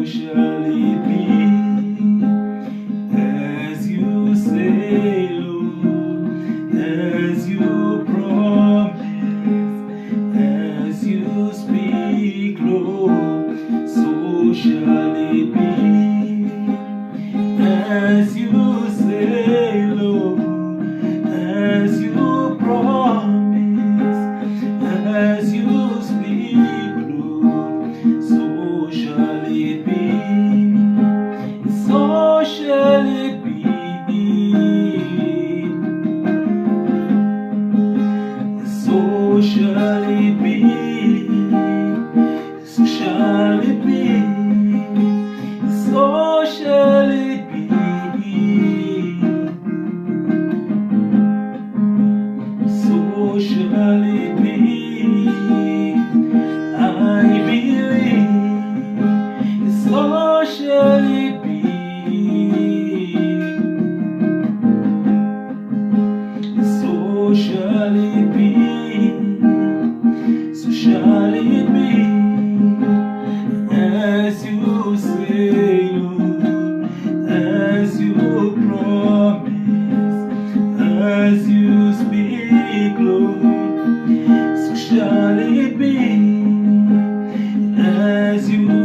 shall it be. As you say, Lord, as you promise, as you speak, Lord, so shall it be. As you say, Lord, as you promise, as you speak, Lord, so shall it be. So shall it be. So shall it be. So shall it be. So shall it be. So shall it be. I believe. So shall it be. So shall it be. So shall it be. As you say, Lord, as you promise, as you speak, Lord, so shall it be. As you